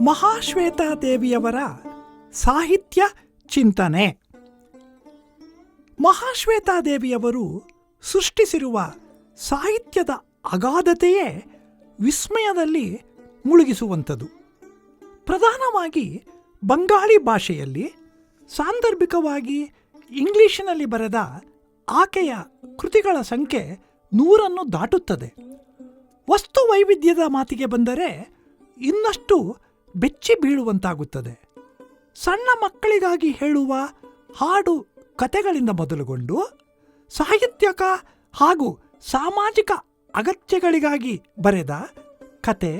ಮಹಾಶ್ವೇತಾ ದೇವಿಯವರ ಸಾಹಿತ್ಯ ಚಿಂತನೆ. ಮಹಾಶ್ವೇತಾ ದೇವಿಯವರು ಸೃಷ್ಟಿಸಿರುವ ಸಾಹಿತ್ಯದ ಅಗಾಧತೆಯೇ ವಿಸ್ಮಯದಲ್ಲಿ ಮುಳುಗಿಸುವಂಥದ್ದು. ಪ್ರಧಾನವಾಗಿ ಬಂಗಾಳಿ ಭಾಷೆಯಲ್ಲಿ, ಸಾಂದರ್ಭಿಕವಾಗಿ ಇಂಗ್ಲಿಷಿನಲ್ಲಿ ಬರೆದ ಆಕೆಯ ಕೃತಿಗಳ ಸಂಖ್ಯೆ 100 ದಾಟುತ್ತದೆ. ವಸ್ತು ವೈವಿಧ್ಯದ ಮಾತಿಗೆ ಬಂದರೆ ಇನ್ನಷ್ಟು ಬೆಚ್ಚಿ ಬೀಳುವಂತಾಗುತ್ತದೆ. ಸಣ್ಣ ಮಕ್ಕಳಿಗಾಗಿ ಹೇಳುವ ಹಾಡು ಕತೆಗಳಿಂದ ಮೊದಲುಗೊಂಡು ಸಾಹಿತ್ಯಕ ಹಾಗೂ ಸಾಮಾಜಿಕ ಅಗತ್ಯಗಳಿಗಾಗಿ ಬರೆದ ಕತೆ,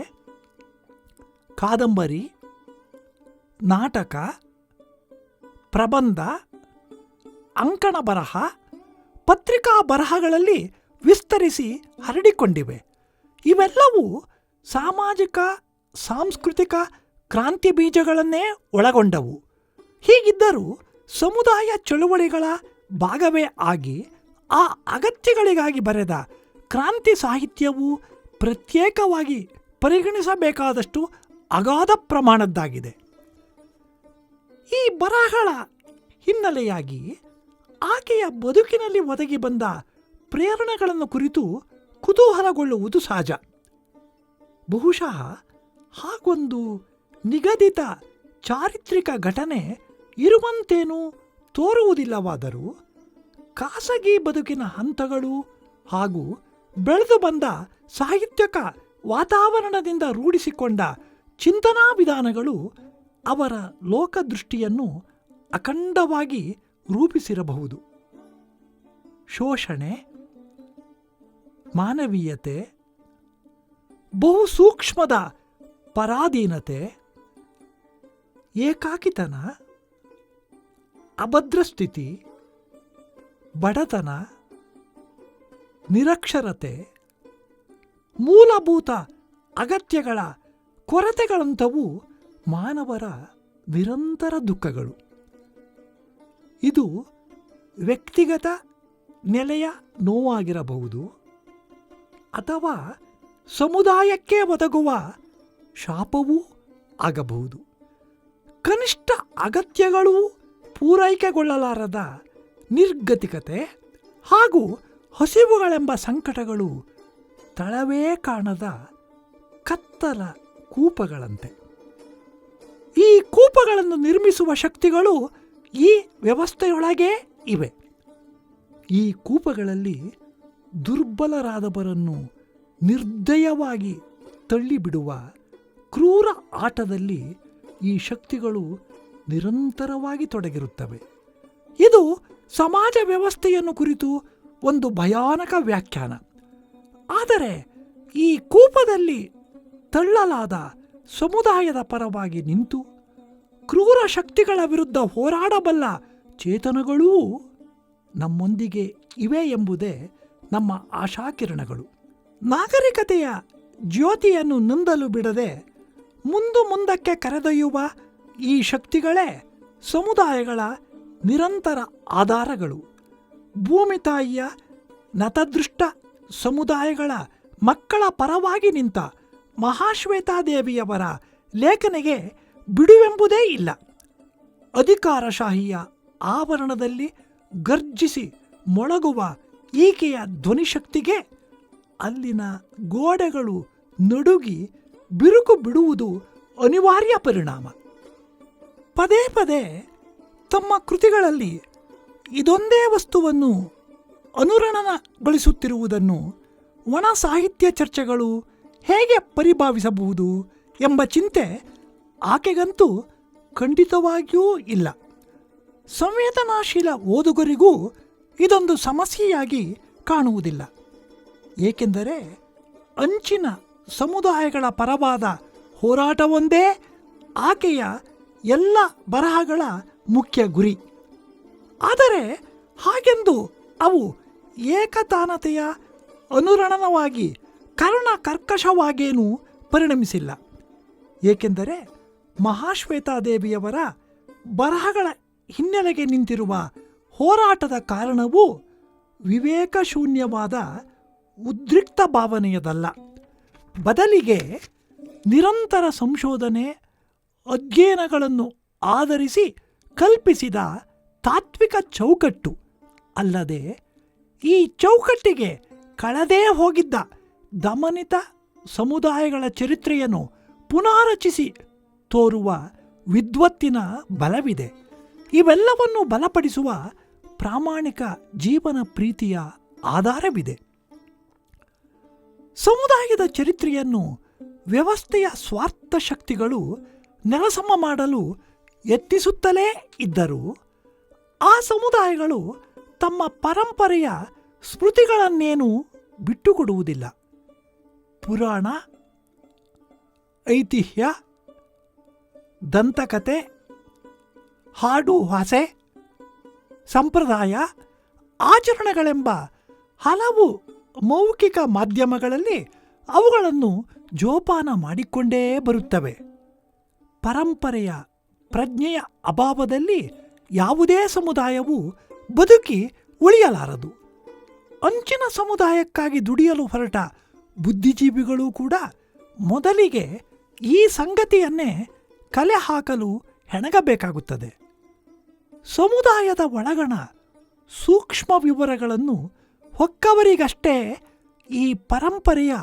ಕಾದಂಬರಿ, ನಾಟಕ, ಪ್ರಬಂಧ, ಅಂಕಣ ಬರಹ, ಪತ್ರಿಕಾ ಬರಹಗಳಲ್ಲಿ ವಿಸ್ತರಿಸಿ ಹರಡಿಕೊಂಡಿವೆ. ಇವೆಲ್ಲವೂ ಸಾಮಾಜಿಕ ಸಾಂಸ್ಕೃತಿಕ ಕ್ರಾಂತಿ ಬೀಜಗಳನ್ನೇ ಒಳಗೊಂಡವು. ಹೀಗಿದ್ದರೂ ಸಮುದಾಯ ಚಳುವಳಿಗಳ ಭಾಗವೇ ಆಗಿ ಆ ಅಗತ್ಯಗಳಿಗಾಗಿ ಬರೆದ ಕ್ರಾಂತಿ ಸಾಹಿತ್ಯವು ಪ್ರತ್ಯೇಕವಾಗಿ ಪರಿಗಣಿಸಬೇಕಾದಷ್ಟು ಅಗಾಧ ಪ್ರಮಾಣದ್ದಾಗಿದೆ. ಈ ಬರಹಗಳ ಹಿನ್ನೆಲೆಯಾಗಿ ಆಕೆಯ ಬದುಕಿನಲ್ಲಿ ಒದಗಿ ಬಂದ ಪ್ರೇರಣೆಗಳನ್ನು ಕುರಿತು ಕುತೂಹಲಗೊಳ್ಳುವುದು ಸಹಜ. ಬಹುಶಃ ಹಾಗೊಂದು ನಿಗದಿತ ಚಾರಿತ್ರಿಕ ಘಟನೆ ಇರುವಂತೇನೂ ತೋರುವುದಿಲ್ಲವಾದರೂ ಖಾಸಗಿ ಬದುಕಿನ ಹಂತಗಳು ಹಾಗೂ ಬೆಳೆದು ಬಂದ ಸಾಹಿತ್ಯಕ ವಾತಾವರಣದಿಂದ ರೂಢಿಸಿಕೊಂಡ ಚಿಂತನಾ ವಿಧಾನಗಳು ಅವರ ಲೋಕದೃಷ್ಟಿಯನ್ನು ಅಖಂಡವಾಗಿ ರೂಪಿಸಿರಬಹುದು. ಶೋಷಣೆ, ಮಾನವೀಯತೆ, ಬಹು ಸೂಕ್ಷ್ಮದ ಪರಾಧೀನತೆ, ಏಕಾಕಿತನ, ಅಭದ್ರಸ್ಥಿತಿ, ಬಡತನ, ನಿರಕ್ಷರತೆ, ಮೂಲಭೂತ ಅಗತ್ಯಗಳ ಕೊರತೆಗಳಂಥವು ಮಾನವರ ನಿರಂತರ ದುಃಖಗಳು. ಇದು ವ್ಯಕ್ತಿಗತ ನೆಲೆಯ ನೋವಾಗಿರಬಹುದು ಅಥವಾ ಸಮುದಾಯಕ್ಕೆ ಒದಗುವ ಶಾಪವೂ ಆಗಬಹುದು. ಕನಿಷ್ಠ ಅಗತ್ಯಗಳೂ ಪೂರೈಕೆಗೊಳ್ಳಲಾರದ ನಿರ್ಗತಿಕತೆ ಹಾಗೂ ಹಸಿವುಗಳೆಂಬ ಸಂಕಟಗಳು ತಳವೇ ಕಾಣದ ಕತ್ತಲ ಕೂಪಗಳಂತೆ. ಈ ಕೂಪಗಳನ್ನು ನಿರ್ಮಿಸುವ ಶಕ್ತಿಗಳು ಈ ವ್ಯವಸ್ಥೆಯೊಳಗೇ ಇವೆ. ಈ ಕೂಪಗಳಲ್ಲಿ ದುರ್ಬಲರಾದವರನ್ನು ನಿರ್ದಯವಾಗಿ ತಳ್ಳಿಬಿಡುವ ಕ್ರೂರ ಆಟದಲ್ಲಿ ಈ ಶಕ್ತಿಗಳು ನಿರಂತರವಾಗಿ ತೊಡಗಿರುತ್ತವೆ. ಇದು ಸಮಾಜ ವ್ಯವಸ್ಥೆಯನ್ನು ಕುರಿತು ಒಂದು ಭಯಾನಕ ವ್ಯಾಖ್ಯಾನ. ಆದರೆ ಈ ಕೂಪದಲ್ಲಿ ತಳ್ಳಲಾದ ಸಮುದಾಯದ ಪರವಾಗಿ ನಿಂತು ಕ್ರೂರ ಶಕ್ತಿಗಳ ವಿರುದ್ಧ ಹೋರಾಡಬಲ್ಲ ಚೇತನಗಳೂ ನಮ್ಮೊಂದಿಗೆ ಇವೆ ಎಂಬುದೇ ನಮ್ಮ ಆಶಾಕಿರಣಗಳು. ನಾಗರಿಕತೆಯ ಜ್ಯೋತಿಯನ್ನು ನಂದಲು ಬಿಡದೆ ಮುಂದಕ್ಕೆ ಕರೆದೊಯ್ಯುವ ಈ ಶಕ್ತಿಗಳೇ ಸಮುದಾಯಗಳ ನಿರಂತರ ಆಧಾರಗಳು. ಭೂಮಿ ತಾಯಿಯ ನತದೃಷ್ಟ ಸಮುದಾಯಗಳ ಮಕ್ಕಳ ಪರವಾಗಿ ನಿಂತ ಮಹಾಶ್ವೇತಾದೇವಿಯವರ ಲೇಖನಿಗೆ ಬಿಡುವೆಂಬುದೇ ಇಲ್ಲ. ಅಧಿಕಾರಶಾಹಿಯ ಆವರಣದಲ್ಲಿ ಗರ್ಜಿಸಿ ಮೊಳಗುವ ಈಕೆಯ ಧ್ವನಿಶಕ್ತಿಗೆ ಅಲ್ಲಿನ ಗೋಡೆಗಳು ನಡುಗಿ ಬಿರುಕು ಬಿಡುವುದು ಅನಿವಾರ್ಯ ಪರಿಣಾಮ. ಪದೇ ಪದೇ ತಮ್ಮ ಕೃತಿಗಳಲ್ಲಿ ಇದೊಂದೇ ವಸ್ತುವನ್ನು ಅನುರಣನಗೊಳಿಸುತ್ತಿರುವುದನ್ನು ಒಣ ಸಾಹಿತ್ಯ ಚರ್ಚೆಗಳು ಹೇಗೆ ಪರಿಭಾವಿಸಬಹುದು ಎಂಬ ಚಿಂತೆ ಆಕೆಗಂತೂ ಖಂಡಿತವಾಗಿಯೂ ಇಲ್ಲ. ಸಂವೇದನಾಶೀಲ ಓದುಗರಿಗೂ ಇದೊಂದು ಸಮಸ್ಯೆಯಾಗಿ ಕಾಣುವುದಿಲ್ಲ. ಏಕೆಂದರೆ ಅಂಚಿನ ಸಮುದಾಯಗಳ ಪರವಾದ ಹೋರಾಟವೊಂದೇ ಆಕೆಯ ಎಲ್ಲ ಬರಹಗಳ ಮುಖ್ಯ ಗುರಿ. ಆದರೆ ಹಾಗೆಂದು ಅವು ಏಕತಾನತೆಯ ಅನುರಣನವಾಗಿ ಕರ್ಣಕರ್ಕಶವಾಗೇನೂ ಪರಿಣಮಿಸಿಲ್ಲ. ಏಕೆಂದರೆ ಮಹಾಶ್ವೇತಾದೇವಿಯವರ ಬರಹಗಳ ಹಿನ್ನೆಲೆಗೆ ನಿಂತಿರುವ ಹೋರಾಟದ ಕಾರಣವು ವಿವೇಕಶೂನ್ಯವಾದ ಉದ್ರಿಕ್ತ ಭಾವನೆಯದಲ್ಲ. ಬದಲಿಗೆ ನಿರಂತರ ಸಂಶೋಧನೆ ಅಧ್ಯಯನಗಳನ್ನು ಆಧರಿಸಿ ಕಲ್ಪಿಸಿದ ತಾತ್ವಿಕ ಚೌಕಟ್ಟು ಅಲ್ಲದೆ ಈ ಚೌಕಟ್ಟಿಗೆ ಕಳೆದೇ ಹೋಗಿದ್ದ ದಮನಿತ ಸಮುದಾಯಗಳ ಚರಿತ್ರೆಯನ್ನು ಪುನಾರಚಿಸಿ ತೋರುವ ವಿದ್ವತ್ತಿನ ಬಲವಿದೆ. ಇವೆಲ್ಲವನ್ನು ಬಲಪಡಿಸುವ ಪ್ರಾಮಾಣಿಕ ಜೀವನ ಪ್ರೀತಿಯ ಆಧಾರವಿದೆ. ಸಮುದಾಯದ ಚರಿತ್ರೆಯನ್ನು ವ್ಯವಸ್ಥೆಯ ಸ್ವಾರ್ಥ ಶಕ್ತಿಗಳು ನೆಲಸಮ ಮಾಡಲು ಯತ್ನಿಸುತ್ತಲೇ ಇದ್ದರೂ ಆ ಸಮುದಾಯಗಳು ತಮ್ಮ ಪರಂಪರೆಯ ಸ್ಮೃತಿಗಳನ್ನೇನೂ ಬಿಟ್ಟುಕೊಡುವುದಿಲ್ಲ. ಪುರಾಣ, ಐತಿಹ್ಯ, ದಂತಕತೆ, ಹಾಡು ಹಸೆ, ಸಂಪ್ರದಾಯ, ಆಚರಣೆಗಳೆಂಬ ಹಲವು ಮೌಖಿಕ ಮಾಧ್ಯಮಗಳಲ್ಲಿ ಅವುಗಳನ್ನು ಜೋಪಾನ ಮಾಡಿಕೊಂಡೇ ಬರುತ್ತವೆ. ಪರಂಪರೆಯ ಪ್ರಜ್ಞೆಯ ಅಭಾವದಲ್ಲಿ ಯಾವುದೇ ಸಮುದಾಯವು ಬದುಕಿ ಉಳಿಯಲಾರದು. ಅಂಚಿನ ಸಮುದಾಯಕ್ಕಾಗಿ ದುಡಿಯಲು ಹೊರಟ ಬುದ್ಧಿಜೀವಿಗಳೂ ಕೂಡ ಮೊದಲಿಗೆ ಈ ಸಂಗತಿಯನ್ನೇ ಕಲೆ ಹಾಕಲು ಹೆಣಗಬೇಕಾಗುತ್ತದೆ. ಸಮುದಾಯದ ಒಳಗಣ ಸೂಕ್ಷ್ಮ ವಿವರಗಳನ್ನು ಹೊಕ್ಕವರಿಗಷ್ಟೇ ಈ ಪರಂಪರೆಯ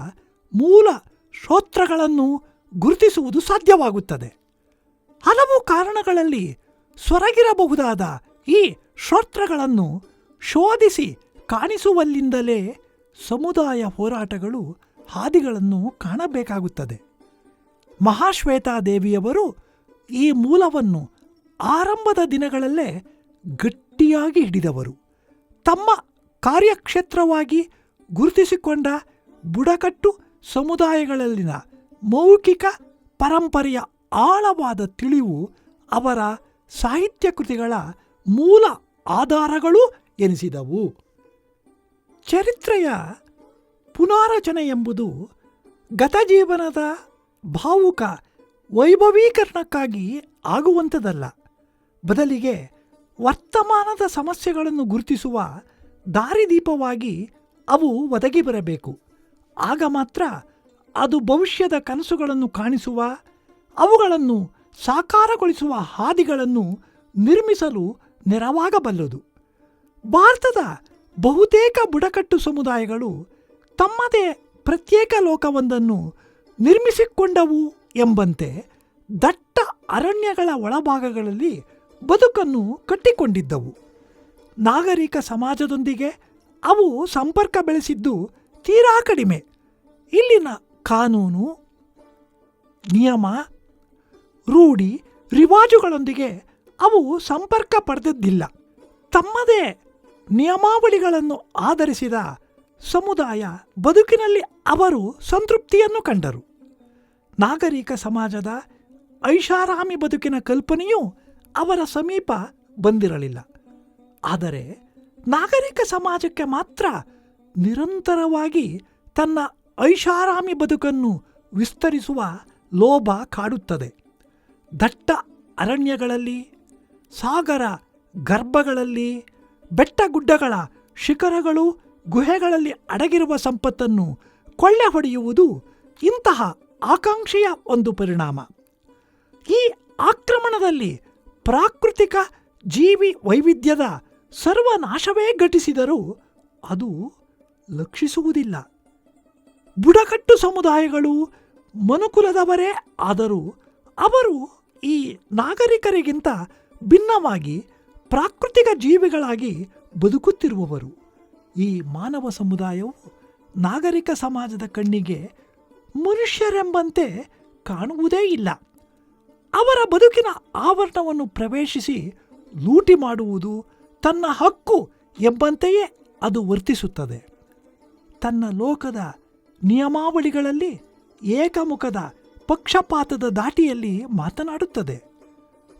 ಮೂಲ ಶ್ರೋತ್ರಗಳನ್ನು ಗುರುತಿಸುವುದು ಸಾಧ್ಯವಾಗುತ್ತದೆ. ಹಲವು ಕಾರಣಗಳಲ್ಲಿ ಸೊರಗಿರಬಹುದಾದ ಈ ಶ್ರೋತ್ರಗಳನ್ನು ಶೋಧಿಸಿ ಕಾಣಿಸುವಲ್ಲಿಂದಲೇ ಸಮುದಾಯ ಹೋರಾಟಗಳು ಹಾದಿಗಳನ್ನು ಕಾಣಬೇಕಾಗುತ್ತದೆ. ಮಹಾಶ್ವೇತಾದೇವಿಯವರು ಈ ಮೂಲವನ್ನು ಆರಂಭದ ದಿನಗಳಲ್ಲೇ ಗಟ್ಟಿಯಾಗಿ ಹಿಡಿದವರು. ತಮ್ಮ ಕಾರ್ಯಕ್ಷೇತ್ರವಾಗಿ ಗುರುತಿಸಿಕೊಂಡ ಬುಡಕಟ್ಟು ಸಮುದಾಯಗಳಲ್ಲಿನ ಮೌಖಿಕ ಪರಂಪರೆಯ ಆಳವಾದ ತಿಳಿವು ಅವರ ಸಾಹಿತ್ಯ ಕೃತಿಗಳ ಮೂಲ ಆಧಾರಗಳು ಎನಿಸಿದವು. ಚರಿತ್ರೆಯ ಪುನಾರಚನೆ ಎಂಬುದು ಗತಜೀವನದ ಭಾವುಕ ವೈಭವೀಕರಣಕ್ಕಾಗಿ ಆಗುವಂಥದ್ದಲ್ಲ. ಬದಲಿಗೆ ವರ್ತಮಾನದ ಸಮಸ್ಯೆಗಳನ್ನು ಗುರುತಿಸುವ ದಾರಿದೀಪವಾಗಿ ಅವು ಒದಗಿ ಬರಬೇಕು. ಆಗ ಮಾತ್ರ ಅದು ಭವಿಷ್ಯದ ಕನಸುಗಳನ್ನು ಕಾಣಿಸುವ, ಅವುಗಳನ್ನು ಸಾಕಾರಗೊಳಿಸುವ ಹಾದಿಗಳನ್ನು ನಿರ್ಮಿಸಲು ನೆರವಾಗಬಲ್ಲದು. ಭಾರತದ ಬಹುತೇಕ ಬುಡಕಟ್ಟು ಸಮುದಾಯಗಳು ತಮ್ಮದೇ ಪ್ರತ್ಯೇಕ ಲೋಕವೊಂದನ್ನು ನಿರ್ಮಿಸಿಕೊಂಡವು ಎಂಬಂತೆ ದಟ್ಟ ಅರಣ್ಯಗಳ ಒಳಭಾಗಗಳಲ್ಲಿ ಬದುಕನ್ನು ಕಟ್ಟಿಕೊಂಡಿದ್ದವು. ನಾಗರಿಕ ಸಮಾಜದೊಂದಿಗೆ ಅವು ಸಂಪರ್ಕ ಬೆಳೆಸಿದ್ದು ತೀರಾ ಕಡಿಮೆ. ಇಲ್ಲಿನ ಕಾನೂನು, ನಿಯಮ, ರೂಢಿ ರಿವಾಜುಗಳೊಂದಿಗೆ ಅವು ಸಂಪರ್ಕ ಪಡೆದಿದ್ದಿಲ್ಲ. ತಮ್ಮದೇ ನಿಯಮಾವಳಿಗಳನ್ನು ಆಧರಿಸಿದ ಸಮುದಾಯ ಬದುಕಿನಲ್ಲಿ ಅವರು ಸಂತೃಪ್ತಿಯನ್ನು ಕಂಡರು. ನಾಗರಿಕ ಸಮಾಜದ ಐಷಾರಾಮಿ ಬದುಕಿನ ಕಲ್ಪನೆಯೂ ಅವರ ಸಮೀಪ ಬಂದಿರಲಿಲ್ಲ. ಆದರೆ ನಾಗರಿಕ ಸಮಾಜಕ್ಕೆ ಮಾತ್ರ ನಿರಂತರವಾಗಿ ತನ್ನ ಐಷಾರಾಮಿ ಬದುಕನ್ನು ವಿಸ್ತರಿಸುವ ಲೋಭ ಕಾಡುತ್ತದೆ. ದಟ್ಟ ಅರಣ್ಯಗಳಲ್ಲಿ, ಸಾಗರ ಗರ್ಭಗಳಲ್ಲಿ, ಬೆಟ್ಟಗುಡ್ಡಗಳ ಶಿಖರಗಳು, ಗುಹೆಗಳಲ್ಲಿ ಅಡಗಿರುವ ಸಂಪತ್ತನ್ನು ಕೊಳ್ಳೆ ಹೊಡೆಯುವುದು ಇಂತಹ ಆಕಾಂಕ್ಷೆಯ ಒಂದು ಪರಿಣಾಮ. ಈ ಆಕ್ರಮಣದಲ್ಲಿ ಪ್ರಾಕೃತಿಕ ಜೀವಿ ವೈವಿಧ್ಯದ ಸರ್ವನಾಶವೇ ಘಟಿಸಿದರೂ ಅದು ಲಕ್ಷಿಸುವುದಿಲ್ಲ. ಬುಡಕಟ್ಟು ಸಮುದಾಯಗಳು ಮನುಕುಲದವರೇ ಆದರೂ ಅವರು ಈ ನಾಗರಿಕರಿಗಿಂತ ಭಿನ್ನವಾಗಿ ಪ್ರಾಕೃತಿಕ ಜೀವಿಗಳಾಗಿ ಬದುಕುತ್ತಿರುವವರು. ಈ ಮಾನವ ಸಮುದಾಯವು ನಾಗರಿಕ ಸಮಾಜದ ಕಣ್ಣಿಗೆ ಮನುಷ್ಯರೆಂಬಂತೆ ಕಾಣುವುದೇ ಇಲ್ಲ. ಅವರ ಬದುಕಿನ ಆವರಣವನ್ನು ಪ್ರವೇಶಿಸಿ ಲೂಟಿ ಮಾಡುವುದು ತನ್ನ ಹಕ್ಕು ಎಂಬಂತೆಯೇ ಅದು ವರ್ತಿಸುತ್ತದೆ. ತನ್ನ ಲೋಕದ ನಿಯಮಾವಳಿಗಳಲ್ಲಿ ಏಕಮುಖದ ಪಕ್ಷಪಾತದ ದಾಟಿಯಲ್ಲಿ ಮಾತನಾಡುತ್ತದೆ.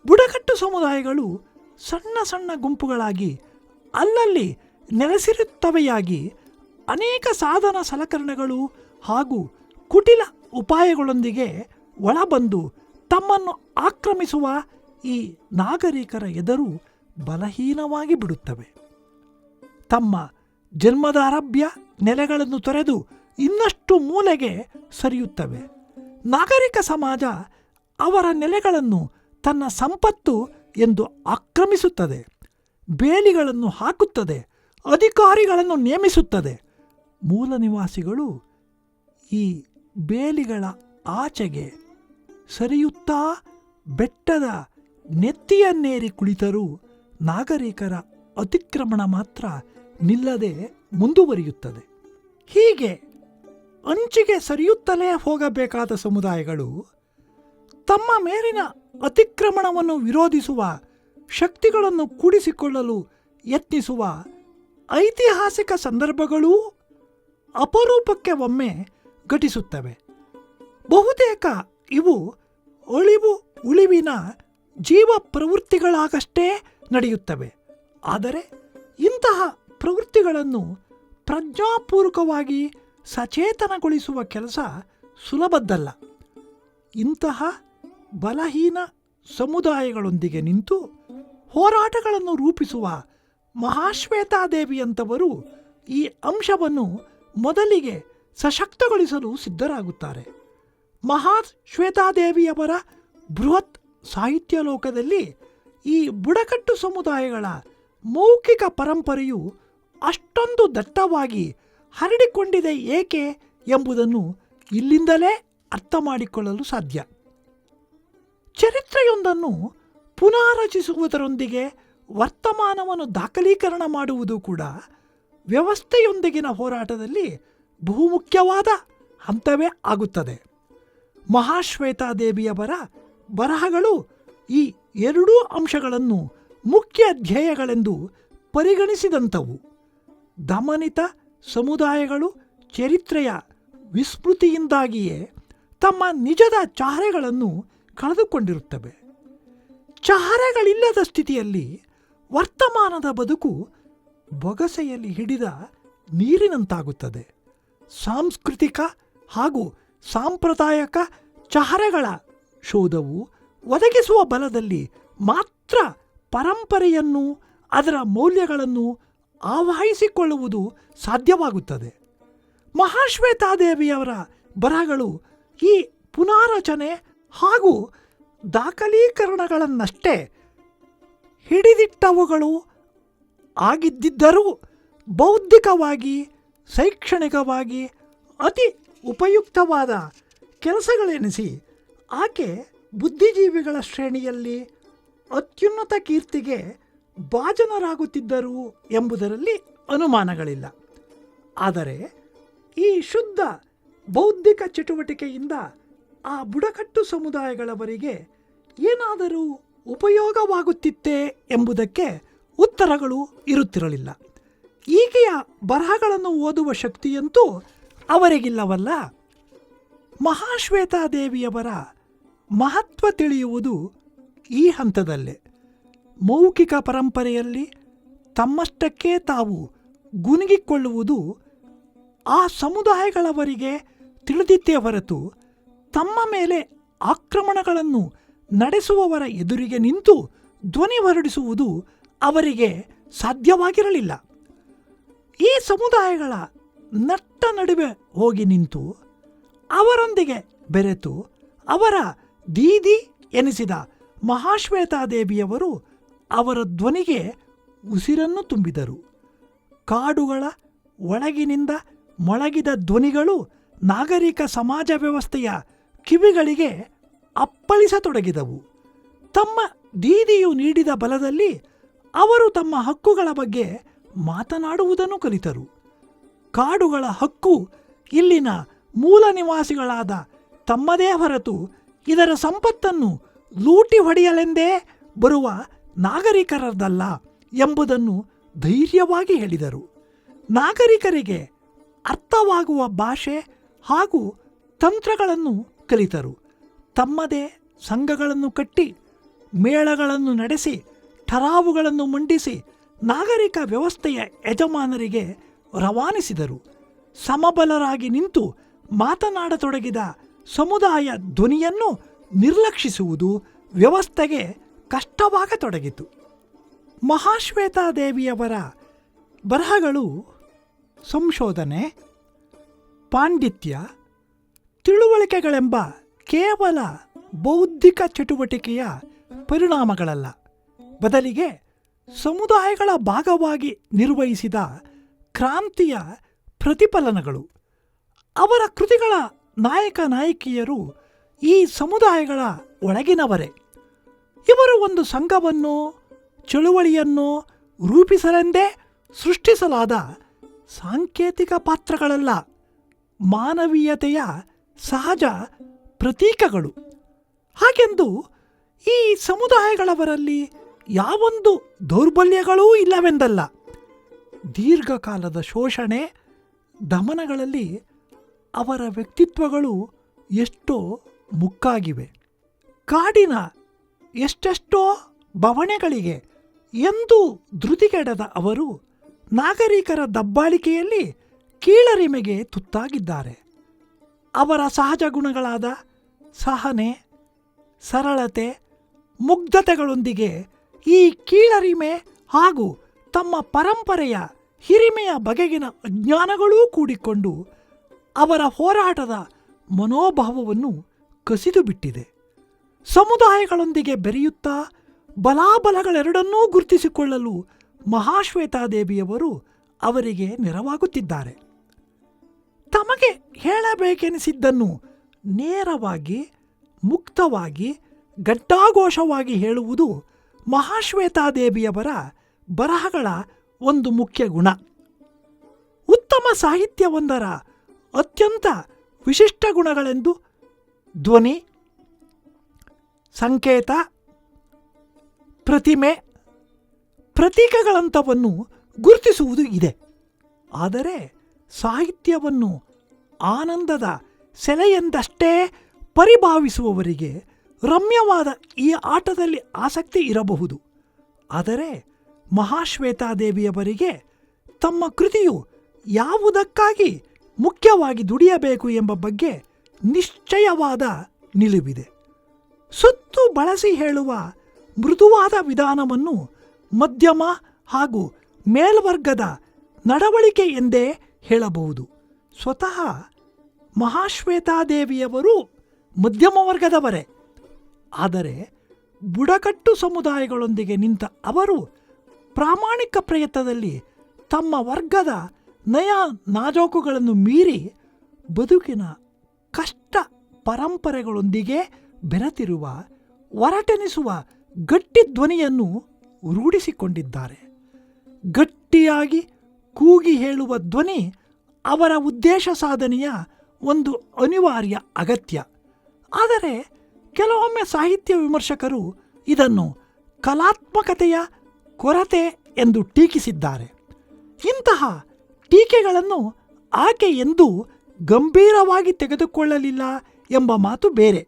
ಬುಡಕಟ್ಟು ಸಮುದಾಯಗಳು ಸಣ್ಣ ಸಣ್ಣ ಗುಂಪುಗಳಾಗಿ ಅಲ್ಲಲ್ಲಿ ನೆಲೆಸಿರುತ್ತವೆಯಾಗಿ ಅನೇಕ ಸಾಧನ ಸಲಕರಣೆಗಳು ಹಾಗೂ ಕುಟಿಲ ಉಪಾಯಗಳೊಂದಿಗೆ ಒಳಬಂದು ತಮ್ಮನ್ನು ಆಕ್ರಮಿಸುವ ಈ ನಾಗರಿಕರ ಎದುರು ಬಲಹೀನವಾಗಿ ಬಿಡುತ್ತವೆ. ತಮ್ಮ ಜನ್ಮದಾರಭ್ಯ ನೆಲೆಗಳನ್ನು ತೊರೆದು ಇನ್ನಷ್ಟು ಮೂಲೆಗೆ ಸರಿಯುತ್ತವೆ. ನಾಗರಿಕ ಸಮಾಜ ಅವರ ನೆಲೆಗಳನ್ನು ತನ್ನ ಸಂಪತ್ತು ಎಂದು ಆಕ್ರಮಿಸುತ್ತದೆ, ಬೇಲಿಗಳನ್ನು ಹಾಕುತ್ತದೆ, ಅಧಿಕಾರಿಗಳನ್ನು ನೇಮಿಸುತ್ತದೆ. ಮೂಲ ನಿವಾಸಿಗಳು ಈ ಬೇಲಿಗಳ ಆಚೆಗೆ ಸರಿಯುತ್ತಾ ಬೆಟ್ಟದ ನೆತ್ತಿಯನ್ನೇರಿ ಕುಳಿತರೂ ನಾಗರಿಕರ ಅತಿಕ್ರಮಣ ಮಾತ್ರ ನಿಲ್ಲದೆ ಮುಂದುವರಿಯುತ್ತದೆ. ಹೀಗೆ ಅಂಚಿಗೆ ಸರಿಯುತ್ತಲೇ ಹೋಗಬೇಕಾದ ಸಮುದಾಯಗಳು ತಮ್ಮ ಮೇಲಿನ ಅತಿಕ್ರಮಣವನ್ನು ವಿರೋಧಿಸುವ ಶಕ್ತಿಗಳನ್ನು ಕೂಡಿಸಿಕೊಳ್ಳಲು ಯತ್ನಿಸುವ ಐತಿಹಾಸಿಕ ಸಂದರ್ಭಗಳೂ ಅಪರೂಪಕ್ಕೆ ಒಮ್ಮೆ ಘಟಿಸುತ್ತವೆ. ಬಹುತೇಕ ಇವು ಅಳಿವು ಉಳಿವಿನ ಜೀವ ಪ್ರವೃತ್ತಿಗಳಾಗಷ್ಟೇ ನಡೆಯುತ್ತವೆ. ಆದರೆ ಇಂತಹ ಪ್ರವೃತ್ತಿಗಳನ್ನು ಪ್ರಜ್ಞಾಪೂರ್ವಕವಾಗಿ ಸಚೇತನಗೊಳಿಸುವ ಕೆಲಸ ಸುಲಭದ್ದಲ್ಲ. ಇಂತಹ ಬಲಹೀನ ಸಮುದಾಯಗಳೊಂದಿಗೆ ನಿಂತು ಹೋರಾಟಗಳನ್ನು ರೂಪಿಸುವ ಮಹಾಶ್ವೇತಾದೇವಿಯಂಥವರು ಈ ಅಂಶವನ್ನು ಮೊದಲಿಗೆ ಸಶಕ್ತಗೊಳಿಸಲು ಸಿದ್ಧರಾಗುತ್ತಾರೆ. ಮಹಾಶ್ವೇತಾದೇವಿಯವರ ಬೃಹತ್ ಸಾಹಿತ್ಯ ಲೋಕದಲ್ಲಿ ಈ ಬುಡಕಟ್ಟು ಸಮುದಾಯಗಳ ಮೌಖಿಕ ಪರಂಪರೆಯು ಅಷ್ಟೊಂದು ದಟ್ಟವಾಗಿ ಹರಡಿಕೊಂಡಿದೆ ಏಕೆ ಎಂಬುದನ್ನು ಇಲ್ಲಿಂದಲೇ ಅರ್ಥ ಮಾಡಿಕೊಳ್ಳಲು ಸಾಧ್ಯ. ಚರಿತ್ರೆಯೊಂದನ್ನು ಪುನಾರಚಿಸುವುದರೊಂದಿಗೆ ವರ್ತಮಾನವನ್ನು ದಾಖಲೀಕರಣ ಮಾಡುವುದು ಕೂಡ ವ್ಯವಸ್ಥೆಯೊಂದಿಗಿನ ಹೋರಾಟದಲ್ಲಿ ಬಹುಮುಖ್ಯವಾದ ಹಂತವೇ ಆಗುತ್ತದೆ. ಮಹಾಶ್ವೇತಾದೇವಿಯವರ ಬರಹಗಳು ಈ ಎರಡೂ ಅಂಶಗಳನ್ನು ಮುಖ್ಯ ಧ್ಯೇಯಗಳೆಂದು ಪರಿಗಣಿಸಿದಂಥವು. ದಮನಿತ ಸಮುದಾಯಗಳು ಚರಿತ್ರೆಯ ವಿಸ್ಮೃತಿಯಿಂದಾಗಿಯೇ ತಮ್ಮ ನಿಜದ ಚಹರೆಗಳನ್ನು ಕಳೆದುಕೊಂಡಿರುತ್ತವೆ. ಚಹರೆಗಳಿಲ್ಲದ ಸ್ಥಿತಿಯಲ್ಲಿ ವರ್ತಮಾನದ ಬದುಕು ಬೊಗಸೆಯಲ್ಲಿ ಹಿಡಿದ ನೀರಿನಂತಾಗುತ್ತದೆ. ಸಾಂಸ್ಕೃತಿಕ ಹಾಗೂ ಸಾಂಪ್ರದಾಯಿಕ ಚಹರೆಗಳ ಶೋಧವು ಒದಗಿಸುವ ಬಲದಲ್ಲಿ ಮಾತ್ರ ಪರಂಪರೆಯನ್ನು, ಅದರ ಮೌಲ್ಯಗಳನ್ನು ಆವಾಹಿಸಿಕೊಳ್ಳುವುದು ಸಾಧ್ಯವಾಗುತ್ತದೆ. ಮಹಾಶ್ವೇತಾದೇವಿಯವರ ಬರಹಗಳು ಈ ಪುನಾರಚನೆ ಹಾಗೂ ದಾಖಲೀಕರಣಗಳನ್ನಷ್ಟೇ ಹಿಡಿದಿಟ್ಟವುಗಳು ಆಗಿದ್ದರೂ ಬೌದ್ಧಿಕವಾಗಿ, ಶೈಕ್ಷಣಿಕವಾಗಿ ಅತಿ ಉಪಯುಕ್ತವಾದ ಕೆಲಸಗಳೆನಿಸಿ ಆಕೆ ಬುದ್ಧಿಜೀವಿಗಳ ಶ್ರೇಣಿಯಲ್ಲಿ ಅತ್ಯುನ್ನತ ಕೀರ್ತಿಗೆ ಭಾಜನರಾಗುತ್ತಿದ್ದರು ಎಂಬುದರಲ್ಲಿ ಅನುಮಾನಗಳಿಲ್ಲ. ಆದರೆ ಈ ಶುದ್ಧ ಬೌದ್ಧಿಕ ಚಟುವಟಿಕೆಯಿಂದ ಆ ಬುಡಕಟ್ಟು ಸಮುದಾಯಗಳವರಿಗೆ ಏನಾದರೂ ಉಪಯೋಗವಾಗುತ್ತಿತ್ತೇ ಎಂಬುದಕ್ಕೆ ಉತ್ತರಗಳು ಇರುತ್ತಿರಲಿಲ್ಲ. ಈಕೆಯ ಬರಹಗಳನ್ನು ಓದುವ ಶಕ್ತಿಯಂತೂ ಅವರಿಗಿಲ್ಲವಲ್ಲ. ಮಹಾಶ್ವೇತಾದೇವಿಯವರ ಮಹತ್ವ ತಿಳಿಯುವುದು ಈ ಹಂತದಲ್ಲೇ. ಮೌಖಿಕ ಪರಂಪರೆಯಲ್ಲಿ ತಮ್ಮಷ್ಟಕ್ಕೆ ತಾವು ಗುನುಗಿಕೊಳ್ಳುವುದು ಆ ಸಮುದಾಯಗಳವರಿಗೆ ತಿಳಿದಿತ್ತೇ ಹೊರತು ತಮ್ಮ ಮೇಲೆ ಆಕ್ರಮಣಗಳನ್ನು ನಡೆಸುವವರ ಎದುರಿಗೆ ನಿಂತು ಧ್ವನಿ ಹೊರಡಿಸುವುದು ಅವರಿಗೆ ಸಾಧ್ಯವಾಗಿರಲಿಲ್ಲ. ಈ ಸಮುದಾಯಗಳ ನಟ್ಟ ನಡುವೆ ಹೋಗಿ ನಿಂತು ಅವರೊಂದಿಗೆ ಬೆರೆತು ಅವರ ದೀದಿ ಎನಿಸಿದ ಮಹಾಶ್ವೇತಾದೇವಿಯವರು ಅವರ ಧ್ವನಿಗೆ ಉಸಿರನ್ನು ತುಂಬಿದರು. ಕಾಡುಗಳ ಒಳಗಿನಿಂದ ಮೊಳಗಿದ ಧ್ವನಿಗಳು ನಾಗರಿಕ ಸಮಾಜ ವ್ಯವಸ್ಥೆಯ ಕಿವಿಗಳಿಗೆ ಅಪ್ಪಳಿಸತೊಡಗಿದವು. ತಮ್ಮ ದೀದಿಯು ನೀಡಿದ ಬಲದಲ್ಲಿ ಅವರು ತಮ್ಮ ಹಕ್ಕುಗಳ ಬಗ್ಗೆ ಮಾತನಾಡುವುದನ್ನು ಕಲಿತರು. ಕಾಡುಗಳ ಹಕ್ಕು ಇಲ್ಲಿನ ಮೂಲ ನಿವಾಸಿಗಳಾದ ತಮ್ಮದೇ ಹೊರತು ಇದರ ಸಂಪತ್ತನ್ನು ಲೂಟಿ ಹೊಡೆಯಲೆಂದೇ ಬರುವ ನಾಗರಿಕರದ್ದಲ್ಲ ಎಂಬುದನ್ನು ಧೈರ್ಯವಾಗಿ ಹೇಳಿದರು. ನಾಗರಿಕರಿಗೆ ಅರ್ಥವಾಗುವ ಭಾಷೆ ಹಾಗೂ ತಂತ್ರಗಳನ್ನು ಕಲಿತರು. ತಮ್ಮದೇ ಸಂಘಗಳನ್ನು ಕಟ್ಟಿ, ಮೇಳಗಳನ್ನು ನಡೆಸಿ, ಠರಾವುಗಳನ್ನು ಮಂಡಿಸಿ ನಾಗರಿಕ ವ್ಯವಸ್ಥೆಯ ಯಜಮಾನರಿಗೆ ರವಾನಿಸಿದರು. ಸಮಬಲರಾಗಿ ನಿಂತು ಮಾತನಾಡತೊಡಗಿದ ಸಮುದಾಯ ಧ್ವನಿಯನ್ನು ನಿರ್ಲಕ್ಷಿಸುವುದು ವ್ಯವಸ್ಥೆಗೆ ಕಷ್ಟವಾಗತೊಡಗಿತು. ಮಹಾಶ್ವೇತಾದೇವಿಯವರ ಬರಹಗಳು ಸಂಶೋಧನೆ, ಪಾಂಡಿತ್ಯ, ತಿಳುವಳಿಕೆಗಳೆಂಬ ಕೇವಲ ಬೌದ್ಧಿಕ ಚಟುವಟಿಕೆಯ ಪರಿಣಾಮಗಳಲ್ಲ, ಬದಲಿಗೆ ಸಮುದಾಯಗಳ ಭಾಗವಾಗಿ ನಿರ್ವಹಿಸಿದ ಕ್ರಾಂತಿಯ ಪ್ರತಿಫಲನಗಳು. ಅವರ ಕೃತಿಗಳ ನಾಯಕ ನಾಯಕಿಯರು ಈ ಸಮುದಾಯಗಳ ಒಳಗಿನವರೇ. ಇವರು ಒಂದು ಸಂಘವನ್ನು, ಚಳುವಳಿಯನ್ನು ರೂಪಿಸಲೆಂದೇ ಸೃಷ್ಟಿಸಲಾದ ಸಾಂಕೇತಿಕ ಪಾತ್ರಗಳಲ್ಲ, ಮಾನವೀಯತೆಯ ಸಹಜ ಪ್ರತೀಕಗಳು. ಹಾಗೆಂದು ಈ ಸಮುದಾಯಗಳವರಲ್ಲಿ ಯಾವೊಂದು ದೌರ್ಬಲ್ಯಗಳೂ ಇಲ್ಲವೆಂದಲ್ಲ. ದೀರ್ಘಕಾಲದ ಶೋಷಣೆ, ದಮನಗಳಲ್ಲಿ ಅವರ ವ್ಯಕ್ತಿತ್ವಗಳು ಎಷ್ಟೋ ಮುಕ್ಕಾಗಿವೆ. ಕಾಡಿನ ಎಷ್ಟೆಷ್ಟೋ ಬವಣೆಗಳಿಗೆ ಎಂದೂ ಧೃತಿಗೆಡದ ಅವರು ನಾಗರಿಕರ ದಬ್ಬಾಳಿಕೆಯಲ್ಲಿ ಕೀಳರಿಮೆಗೆ ತುತ್ತಾಗಿದ್ದಾರೆ. ಅವರ ಸಹಜ ಗುಣಗಳಾದ ಸಹನೆ, ಸರಳತೆ, ಮುಗ್ಧತೆಗಳೊಂದಿಗೆ ಈ ಕೀಳರಿಮೆ ಹಾಗೂ ತಮ್ಮ ಪರಂಪರೆಯ ಹಿರಿಮೆಯ ಬಗೆಗಿನ ಅಜ್ಞಾನಗಳೂ ಕೂಡಿಕೊಂಡು ಅವರ ಹೋರಾಟದ ಮನೋಭಾವವನ್ನು ಕಸಿದು ಬಿಟ್ಟಿದೆ. ಸಮುದಾಯಗಳೊಂದಿಗೆ ಬೆರೆಯುತ್ತಾ ಬಲಾಬಲಗಳೆರಡನ್ನೂ ಗುರುತಿಸಿಕೊಳ್ಳಲು ಮಹಾಶ್ವೇತಾದೇವಿಯವರು ಅವರಿಗೆ ನೆರವಾಗುತ್ತಿದ್ದಾರೆ. ತಮಗೆ ಹೇಳಬೇಕೆನಿಸಿದ್ದನ್ನು ನೇರವಾಗಿ, ಮುಕ್ತವಾಗಿ, ಘಂಟಾಘೋಷವಾಗಿ ಹೇಳುವುದು ಮಹಾಶ್ವೇತಾದೇವಿಯವರ ಬರಹಗಳ ಒಂದು ಮುಖ್ಯ ಗುಣ. ಉತ್ತಮ ಸಾಹಿತ್ಯವೊಂದರ ಅತ್ಯಂತ ವಿಶಿಷ್ಟ ಗುಣಗಳೆಂದು ಧ್ವನಿ, ಸಂಕೇತ, ಪ್ರತಿಮೆ, ಪ್ರತೀಕಗಳಂಥವನ್ನು ಗುರುತಿಸುವುದು ಇದೆ. ಆದರೆ ಸಾಹಿತ್ಯವನ್ನು ಆನಂದದ ಸೆಲೆಯೆಂದಷ್ಟೇ ಪರಿಭಾವಿಸುವವರಿಗೆ ರಮ್ಯವಾದ ಈ ಆಟದಲ್ಲಿ ಆಸಕ್ತಿ ಇರಬಹುದು. ಆದರೆ ಮಹಾಶ್ವೇತಾದೇವಿಯವರಿಗೆ ತಮ್ಮ ಕೃತಿಯು ಯಾವುದಕ್ಕಾಗಿ ಮುಖ್ಯವಾಗಿ ದುಡಿಯಬೇಕು ಎಂಬ ಬಗ್ಗೆ ನಿಶ್ಚಯವಾದ ನಿಲುವಿದೆ. ಸುತ್ತು ಬಳಸಿ ಹೇಳುವ ಮೃದುವಾದ ವಿಧಾನವನ್ನು ಮಧ್ಯಮ ಹಾಗೂ ಮೇಲ್ವರ್ಗದ ನಡವಳಿಕೆ ಎಂದೇ ಹೇಳಬಹುದು. ಸ್ವತಃ ಮಹಾಶ್ವೇತಾದೇವಿಯವರು ಮಧ್ಯಮ ವರ್ಗದವರೇ. ಆದರೆ ಬುಡಕಟ್ಟು ಸಮುದಾಯಗಳೊಂದಿಗೆ ನಿಂತ ಅವರು ಪ್ರಾಮಾಣಿಕ ಪ್ರಯತ್ನದಲ್ಲಿ ತಮ್ಮ ವರ್ಗದ ನಯ ನಾಜೂಕುಗಳನ್ನು ಮೀರಿ ಬದುಕಿನ ಕಷ್ಟ ಪರಂಪರೆಗಳೊಂದಿಗೆ ಬೆರೆತಿರುವ ಒರಟೆನಿಸುವ ಗಟ್ಟಿ ಧ್ವನಿಯನ್ನು ರೂಢಿಸಿಕೊಂಡಿದ್ದಾರೆ. ಗಟ್ಟಿಯಾಗಿ ಕೂಗಿ ಹೇಳುವ ಧ್ವನಿ ಅವರ ಉದ್ದೇಶ ಸಾಧನೆಯ ಒಂದು ಅನಿವಾರ್ಯ ಅಗತ್ಯ. ಆದರೆ ಕೆಲವೊಮ್ಮೆ ಸಾಹಿತ್ಯ ವಿಮರ್ಶಕರು ಇದನ್ನು ಕಲಾತ್ಮಕತೆಯ ಕೊರತೆ ಎಂದು ಟೀಕಿಸಿದ್ದಾರೆ. ಇಂತಹ ಟೀಕೆಗಳನ್ನು ಆಕೆ ಎಂದೂ ಗಂಭೀರವಾಗಿ ತೆಗೆದುಕೊಳ್ಳಲಿಲ್ಲ ಎಂಬ ಮಾತು ಬೇರೆ.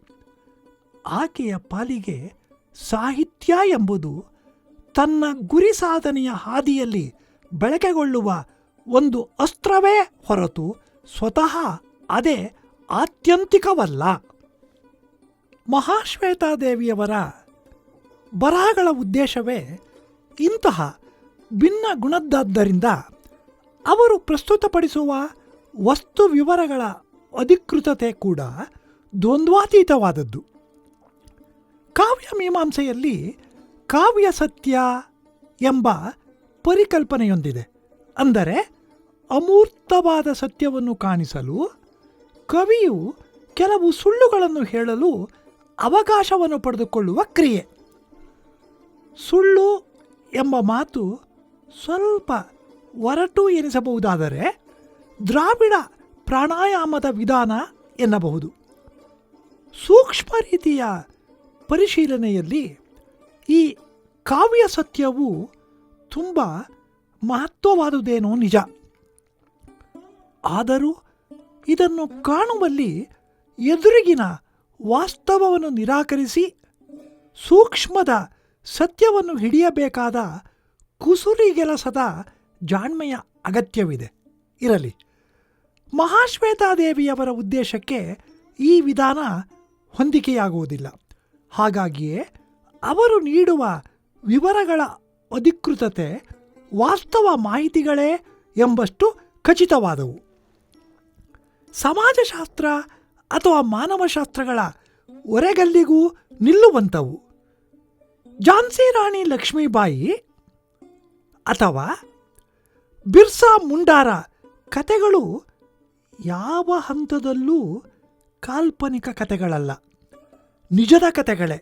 ಆಕೆಯ ಪಾಲಿಗೆ ಸಾಹಿತ್ಯ ಎಂಬುದು ತನ್ನ ಗುರಿ ಸಾಧನೆಯ ಹಾದಿಯಲ್ಲಿ ಬಳಕೆಗೊಳ್ಳುವ ಒಂದು ಅಸ್ತ್ರವೇ ಹೊರತು ಸ್ವತಃ ಅದೇ ಆತ್ಯಂತಿಕವಲ್ಲ. ಮಹಾಶ್ವೇತಾದೇವಿಯವರ ಬರಹಗಳ ಉದ್ದೇಶವೇ ಇಂತಹ ಭಿನ್ನ ಗುಣದ್ದಾದ್ದರಿಂದ ಅವರು ಪ್ರಸ್ತುತಪಡಿಸುವ ವಸ್ತು ವಿವರಗಳ ಅಧಿಕೃತತೆ ಕೂಡ ದ್ವಂದ್ವಾತೀತವಾದದ್ದು. ಕಾವ್ಯ ಮೀಮಾಂಸೆಯಲ್ಲಿ ಕಾವ್ಯ ಸತ್ಯ ಎಂಬ ಪರಿಕಲ್ಪನೆಯೊಂದಿದೆ. ಅಂದರೆ ಅಮೂರ್ತವಾದ ಸತ್ಯವನ್ನು ಕಾಣಿಸಲು ಕವಿಯು ಕೆಲವು ಸುಳ್ಳುಗಳನ್ನು ಹೇಳಲು ಅವಕಾಶವನ್ನು ಪಡೆದುಕೊಳ್ಳುವ ಕ್ರಿಯೆ. ಸುಳ್ಳು ಎಂಬ ಮಾತು ಸ್ವಲ್ಪ ಒರಟು ಎನಿಸಬಹುದಾದರೆ ದ್ರಾವಿಡ ಪ್ರಾಣಾಯಾಮದ ವಿಧಾನ ಎನ್ನಬಹುದು. ಸೂಕ್ಷ್ಮ ರೀತಿಯ ಪರಿಶೀಲನೆಯಲ್ಲಿ ಈ ಕಾವ್ಯ ಸತ್ಯವು ತುಂಬ ಮಹತ್ವವಾದುದೇನೋ ನಿಜ. ಆದರೂ ಇದನ್ನು ಕಾಣುವಲ್ಲಿ ಎದುರಿಗಿನ ವಾಸ್ತವವನ್ನು ನಿರಾಕರಿಸಿ ಸೂಕ್ಷ್ಮದ ಸತ್ಯವನ್ನು ಹಿಡಿಯಬೇಕಾದ ಕುಸುರಿಗೆಲಸದ ಜಾಣ್ಮೆಯ ಅಗತ್ಯವಿದೆ. ಇರಲಿ, ಮಹಾಶ್ವೇತಾದೇವಿಯವರ ಉದ್ದೇಶಕ್ಕೆ ಈ ವಿಧಾನ ಹೊಂದಿಕೆಯಾಗುವುದಿಲ್ಲ. ಹಾಗಾಗಿಯೇ ಅವರು ನೀಡುವ ವಿವರಗಳ ಅಧಿಕೃತತೆ ವಾಸ್ತವ ಮಾಹಿತಿಗಳೇ ಎಂಬಷ್ಟು ಖಚಿತವಾದವು. ಸಮಾಜಶಾಸ್ತ್ರ ಅಥವಾ ಮಾನವಶಾಸ್ತ್ರಗಳ ಒರೆಗಲ್ಲಿಗೂ ನಿಲ್ಲುವಂಥವು. ಝಾನ್ಸಿ ರಾಣಿ ಲಕ್ಷ್ಮೀಬಾಯಿ ಅಥವಾ ಬಿರ್ಸಾ ಮುಂಡಾರ ಕತೆಗಳು ಯಾವ ಹಂತದಲ್ಲೂ ಕಾಲ್ಪನಿಕ ಕತೆಗಳಲ್ಲ, ನಿಜದ ಕತೆಗಳೇ.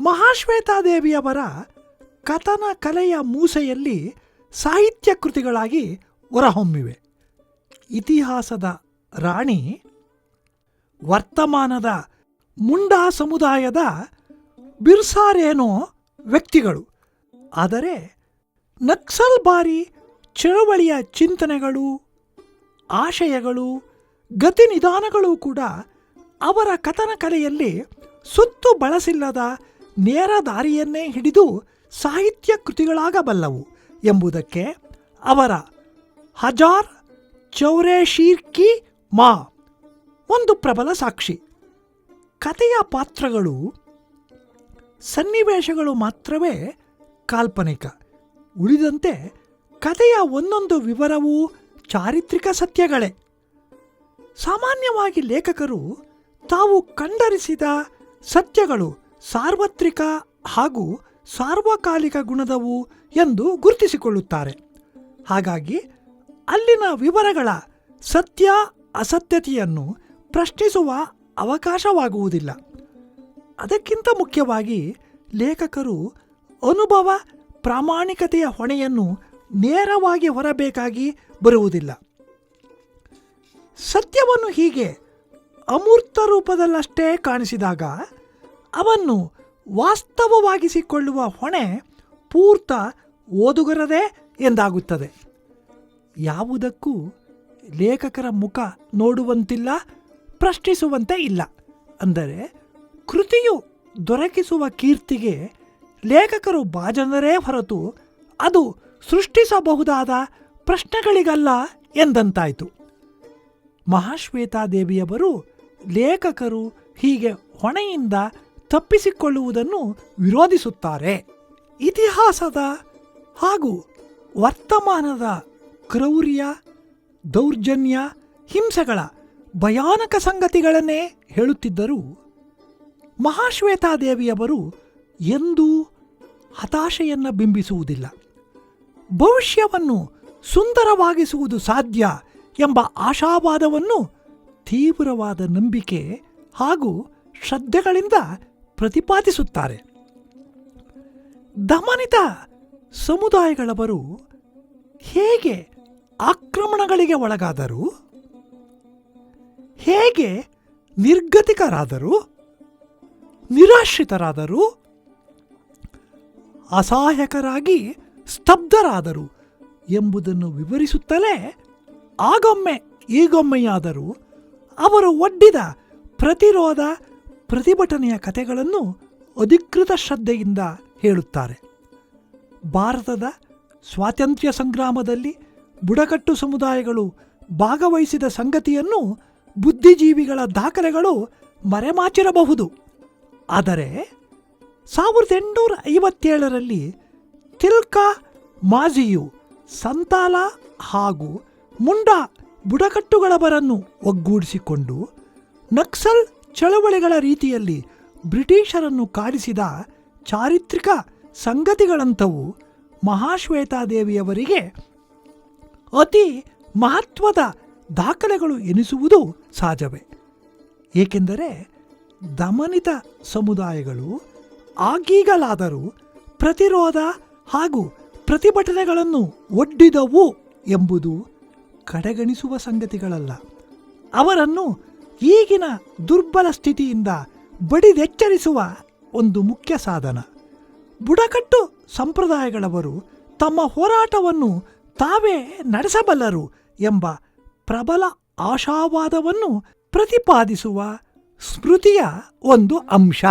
ಮಹಾಶ್ವೇತಾದೇವಿಯವರ ಕಥನ ಕಲೆಯ ಮೂಸೆಯಲ್ಲಿ ಸಾಹಿತ್ಯ ಕೃತಿಗಳಾಗಿ ಹೊರಹೊಮ್ಮಿವೆ. ಇತಿಹಾಸದ ರಾಣಿ, ವರ್ತಮಾನದ ಮುಂಡಾ ಸಮುದಾಯದ ಬಿರ್ಸಾರೇನೋ ವ್ಯಕ್ತಿಗಳು. ಆದರೆ ನಕ್ಸಲ್ಬಾರಿ ಚಳವಳಿಯ ಚಿಂತನೆಗಳು, ಆಶಯಗಳು, ಗತಿನಿಧಾನಗಳು ಕೂಡ ಅವರ ಕಥನ ಕಲೆಯಲ್ಲಿ ಸುತ್ತು ಬಳಸಿಲ್ಲದ ನೇರ ದಾರಿಯನ್ನೇ ಹಿಡಿದು ಸಾಹಿತ್ಯ ಕೃತಿಗಳಾಗಬಲ್ಲವು ಎಂಬುದಕ್ಕೆ ಅವರ ಹಜಾರ್ ಚೌರೇಶೀರ್ ಕಿ ಮಾ ಒಂದು ಪ್ರಬಲ ಸಾಕ್ಷಿ. ಕಥೆಯ ಪಾತ್ರಗಳು, ಸನ್ನಿವೇಶಗಳು ಮಾತ್ರವೇ ಕಾಲ್ಪನಿಕ. ಉಳಿದಂತೆ ಕಥೆಯ ಒಂದೊಂದು ವಿವರವೂ ಚಾರಿತ್ರಿಕ ಸತ್ಯಗಳೇ. ಸಾಮಾನ್ಯವಾಗಿ ಲೇಖಕರು ತಾವು ಕಂಡರಿಸಿದ ಸತ್ಯಗಳು ಸಾರ್ವತ್ರಿಕ ಹಾಗೂ ಸಾರ್ವಕಾಲಿಕ ಗುಣದವು ಎಂದು ಗುರುತಿಸಿಕೊಳ್ಳುತ್ತಾರೆ. ಹಾಗಾಗಿ ಅಲ್ಲಿನ ವಿವರಗಳ ಸತ್ಯ ಅಸತ್ಯತೆಯನ್ನು ಪ್ರಶ್ನಿಸುವ ಅವಕಾಶವಾಗುವುದಿಲ್ಲ. ಅದಕ್ಕಿಂತ ಮುಖ್ಯವಾಗಿ ಲೇಖಕರು ಅನುಭವ ಪ್ರಾಮಾಣಿಕತೆಯ ಹೊಣೆಯನ್ನು ನೇರವಾಗಿ ಹೊರಬೇಕಾಗಿ ಬರುವುದಿಲ್ಲ. ಸತ್ಯವನ್ನು ಹೀಗೆ ಅಮೂರ್ತ ರೂಪದಲ್ಲಷ್ಟೇ ಕಾಣಿಸಿದಾಗ ಅವನ್ನು ವಾಸ್ತವವಾಗಿಸಿಕೊಳ್ಳುವ ಹೊಣೆ ಪೂರ್ತ ಓದುಗರದೇ ಎಂದಾಗುತ್ತದೆ. ಯಾವುದಕ್ಕೂ ಲೇಖಕರ ಮುಖ ನೋಡುವಂತಿಲ್ಲ, ಪ್ರಶ್ನಿಸುವಂತೆ ಇಲ್ಲ. ಅಂದರೆ ಕೃತಿಯು ದೊರಕಿಸುವ ಕೀರ್ತಿಗೆ ಲೇಖಕರು ಭಾಜನರೇ ಹೊರತು ಅದು ಸೃಷ್ಟಿಸಬಹುದಾದ ಪ್ರಶ್ನೆಗಳಿಗಲ್ಲ ಎಂದಂತಾಯಿತು. ಮಹಾಶ್ವೇತಾದೇವಿಯವರು ಲೇಖಕರು ಹೀಗೆ ಹೊಣೆಯಿಂದ ತಪ್ಪಿಸಿಕೊಳ್ಳುವುದನ್ನು ವಿರೋಧಿಸುತ್ತಾರೆ. ಇತಿಹಾಸದ ಹಾಗೂ ವರ್ತಮಾನದ ಕ್ರೌರ್ಯ, ದೌರ್ಜನ್ಯ, ಹಿಂಸೆಗಳ ಭಯಾನಕ ಸಂಗತಿಗಳನ್ನೇ ಹೇಳುತ್ತಿದ್ದರೂ ಮಹಾಶ್ವೇತಾದೇವಿಯವರು ಎಂದೂ ಹತಾಶೆಯನ್ನು ಬಿಂಬಿಸುವುದಿಲ್ಲ. ಭವಿಷ್ಯವನ್ನು ಸುಂದರವಾಗಿಸುವುದು ಸಾಧ್ಯ ಎಂಬ ಆಶಾವಾದವನ್ನು ತೀವ್ರವಾದ ನಂಬಿಕೆ ಹಾಗೂ ಶ್ರದ್ಧೆಗಳಿಂದ ಪ್ರತಿಪಾದಿಸುತ್ತಾರೆ. ದಮನಿತ ಸಮುದಾಯಗಳವರು ಹೇಗೆ ಆಕ್ರಮಣಗಳಿಗೆ ಒಳಗಾದರು, ಹೇಗೆ ನಿರ್ಗತಿಕರಾದರು, ನಿರಾಶ್ರಿತರಾದರು, ಅಸಹಾಯಕರಾಗಿ ಸ್ತಬ್ಧರಾದರು ಎಂಬುದನ್ನು ವಿವರಿಸುತ್ತಲೇ ಆಗೊಮ್ಮೆ ಈಗೊಮ್ಮೆಯಾದರೂ ಅವರು ಒಡ್ಡಿದ ಪ್ರತಿರೋಧ, ಪ್ರತಿಭಟನೆಯ ಕಥೆಗಳನ್ನು ಅಧಿಕೃತ ಶ್ರದ್ಧೆಯಿಂದ ಹೇಳುತ್ತಾರೆ. ಭಾರತದ ಸ್ವಾತಂತ್ರ್ಯ ಸಂಗ್ರಾಮದಲ್ಲಿ ಬುಡಕಟ್ಟು ಸಮುದಾಯಗಳು ಭಾಗವಹಿಸಿದ ಸಂಗತಿಯನ್ನು ಬುದ್ಧಿಜೀವಿಗಳ ದಾಖಲೆಗಳು ಮರೆಮಾಚಿರಬಹುದು. ಆದರೆ 1857ರಲ್ಲಿ ತಿಲ್ಕಾ ಮಾಝಿಯು ಸಂತಾಲ ಹಾಗೂ ಮುಂಡಾ ಬುಡಕಟ್ಟುಗಳವರನ್ನು ಒಗ್ಗೂಡಿಸಿಕೊಂಡು ನಕ್ಸಲ್ ಚಳವಳಿಗಳ ರೀತಿಯಲ್ಲಿ ಬ್ರಿಟಿಷರನ್ನು ಕಾಡಿಸಿದ ಚಾರಿತ್ರಿಕ ಸಂಗತಿಗಳಂಥವು ಮಹಾಶ್ವೇತಾದೇವಿಯವರಿಗೆ ಅತಿ ಮಹತ್ವದ ದಾಖಲೆಗಳು ಎನಿಸುವುದು ಸಹಜವೇ. ಏಕೆಂದರೆ ದಮನಿತ ಸಮುದಾಯಗಳು ಆಗೀಗಲಾದರೂ ಪ್ರತಿರೋಧ ಹಾಗೂ ಪ್ರತಿಭಟನೆಗಳನ್ನು ಒಡ್ಡಿದವು ಎಂಬುದು ಕಡೆಗಣಿಸುವ ಸಂಗತಿಗಳಲ್ಲ. ಅವರನ್ನು ಈಗಿನ ದುರ್ಬಲ ಸ್ಥಿತಿಯಿಂದ ಬಡಿದೆಚ್ಚರಿಸುವ ಒಂದು ಮುಖ್ಯ ಸಾಧನ. ಬುಡಕಟ್ಟು ಸಂಪ್ರದಾಯಗಳವರು ತಮ್ಮ ಹೋರಾಟವನ್ನು ತಾವೇ ನಡೆಸಬಲ್ಲರು ಎಂಬ ಪ್ರಬಲ ಆಶಾವಾದವನ್ನು ಪ್ರತಿಪಾದಿಸುವ ಸ್ಮೃತಿಯ ಒಂದು ಅಂಶ.